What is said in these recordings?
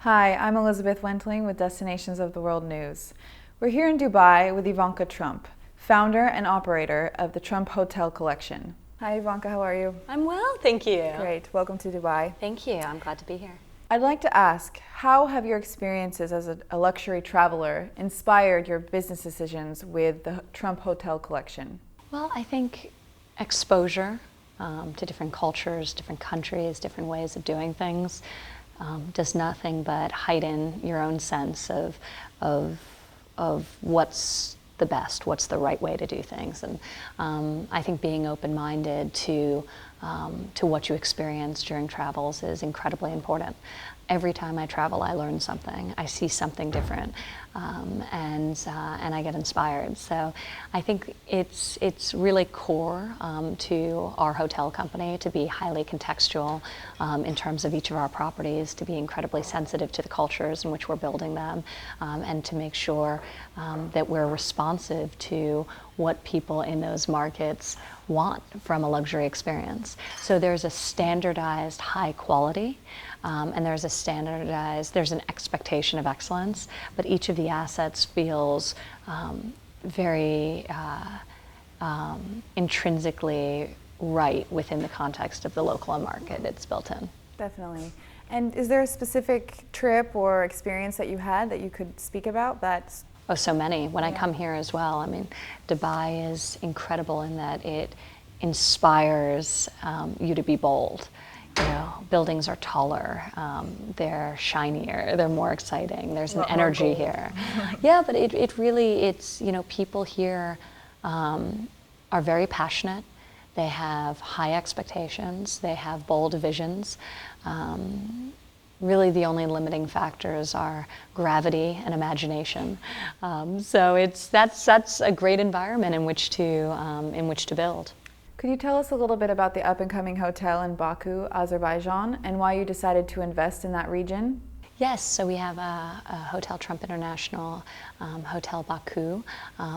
Hi, I'm Elizabeth Wentling with Destinations of the World News. We're here in Dubai with Ivanka Trump, founder and operator of the Trump Hotel Collection. Hi Ivanka, how are you? I'm well, thank you. Great, welcome to Dubai. Thank you, I'm glad to be here. I'd like to ask, how have your experiences as a luxury traveler inspired your business decisions with the Trump Hotel Collection? Well, I think exposure to different cultures, different countries, different ways of doing things does nothing but heighten your own sense of what's the best, what's the right way to do things. And I think being open-minded to what you experience during travels is incredibly important. Every time I travel, I learn something. I see something different, and I get inspired. So I think it's really core to our hotel company to be highly contextual in terms of each of our properties, to be incredibly sensitive to the cultures in which we're building them, and to make sure that we're responsive to what people in those markets want from a luxury experience. So there's a standardized high quality, and there's an expectation of excellence, but each of the assets feels very intrinsically right within the context of the local market it's built in. Definitely. And is there a specific trip or experience that you had that you could speak about that's... Oh, so many. When I come here as well, I mean, Dubai is incredible in that it inspires you to be bold. You know, buildings are taller, they're shinier, they're more exciting, there's an energy here. Yeah, but it really, it's, you know, people here are very passionate, they have high expectations, they have bold visions. Really the only limiting factors are gravity and imagination. So that's a great environment in which to build. Could you tell us a little bit about the up-and-coming hotel in Baku, Azerbaijan, and why you decided to invest in that region? Yes, so we have a Hotel Trump International Hotel Baku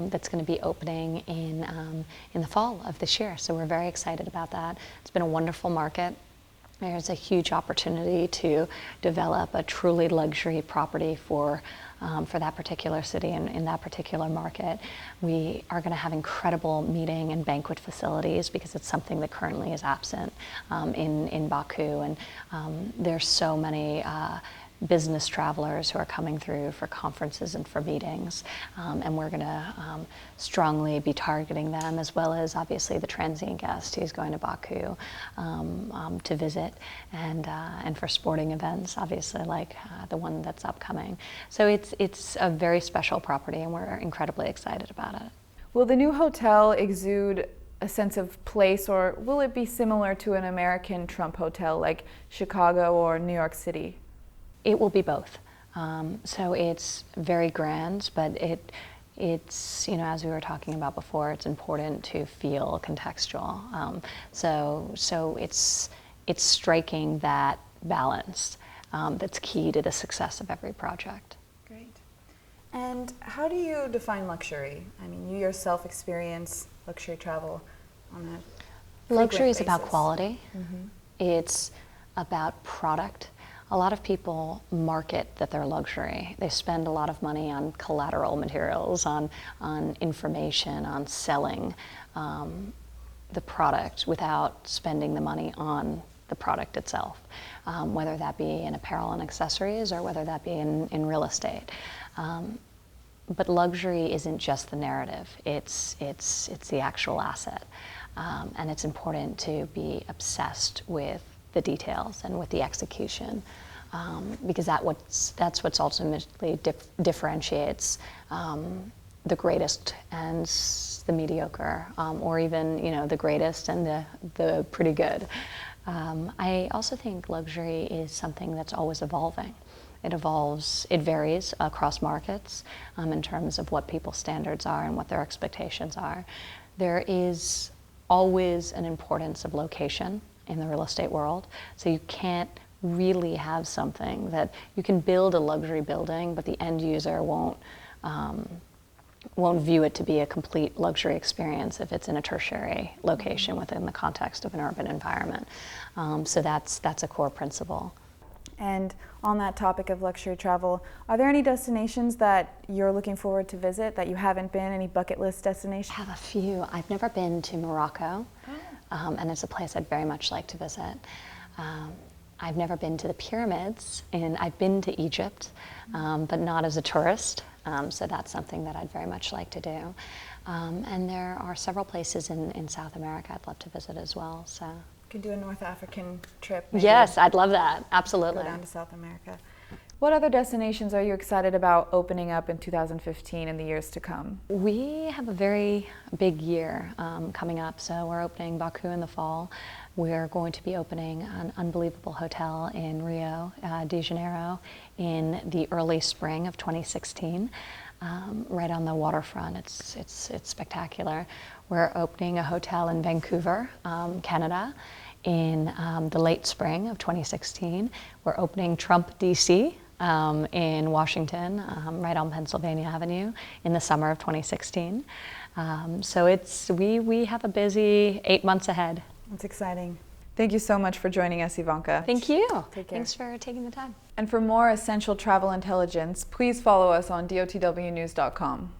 that's going to be opening in the fall of this year. So we're very excited about that. It's been a wonderful market. There's a huge opportunity to develop a truly luxury property for that particular city and in that particular market. We are going to have incredible meeting and banquet facilities because it's something that currently is absent in Baku, and there's so many business travelers who are coming through for conferences and for meetings, and we're going to strongly be targeting them, as well as obviously the transient guest who's going to Baku to visit, and for sporting events, obviously like the one that's upcoming. So it's a very special property, and we're incredibly excited about it. Will the new hotel exude a sense of place, or will it be similar to an American Trump hotel like Chicago or New York City? It will be both. So it's very grand, but it's, you know, as we were talking about before, it's important to feel contextual. So it's striking that balance that's key to the success of every project. Great. And how do you define luxury? I mean, you yourself experience luxury travel on that. Luxury is about quality. Mm-hmm. It's about product. A lot of people market that they're luxury. They spend a lot of money on collateral materials, on information, on selling the product without spending the money on the product itself, whether that be in apparel and accessories or whether that be in real estate. But luxury isn't just the narrative, it's the actual asset. And it's important to be obsessed with the details and with the execution, because that's what's ultimately differentiates the greatest and the mediocre, or even, you know, the greatest and the pretty good. I also think luxury is something that's always evolving. It evolves, it varies across markets in terms of what people's standards are and what their expectations are. There is always an importance of location in the real estate world. So you can't really have something that you can build a luxury building, but the end user won't view it to be a complete luxury experience if it's in a tertiary location within the context of an urban environment. So that's a core principle. And on that topic of luxury travel, are there any destinations that you're looking forward to visit that you haven't been, any bucket list destinations? I have a few. I've never been to Morocco, and it's a place I'd very much like to visit. I've never been to the pyramids, and I've been to Egypt, but not as a tourist, so that's something that I'd very much like to do. And there are several places in South America I'd love to visit as well. So. Could do a North African trip. Maybe. Yes, I'd love that. Absolutely. Go down to South America. What other destinations are you excited about opening up in 2015 and the years to come? We have a very big year coming up. So we're opening Baku in the fall. We're going to be opening an unbelievable hotel in Rio de Janeiro in the early spring of 2016. Right on the waterfront. It's spectacular. We're opening a hotel in Vancouver, Canada, in the late spring of 2016. We're opening Trump, DC, in Washington, right on Pennsylvania Avenue, in the summer of 2016. So we have a busy 8 months ahead. It's exciting. Thank you so much for joining us, Ivanka. Thank you. Take care. Thanks for taking the time. And for more essential travel intelligence, please follow us on DOTWnews.com.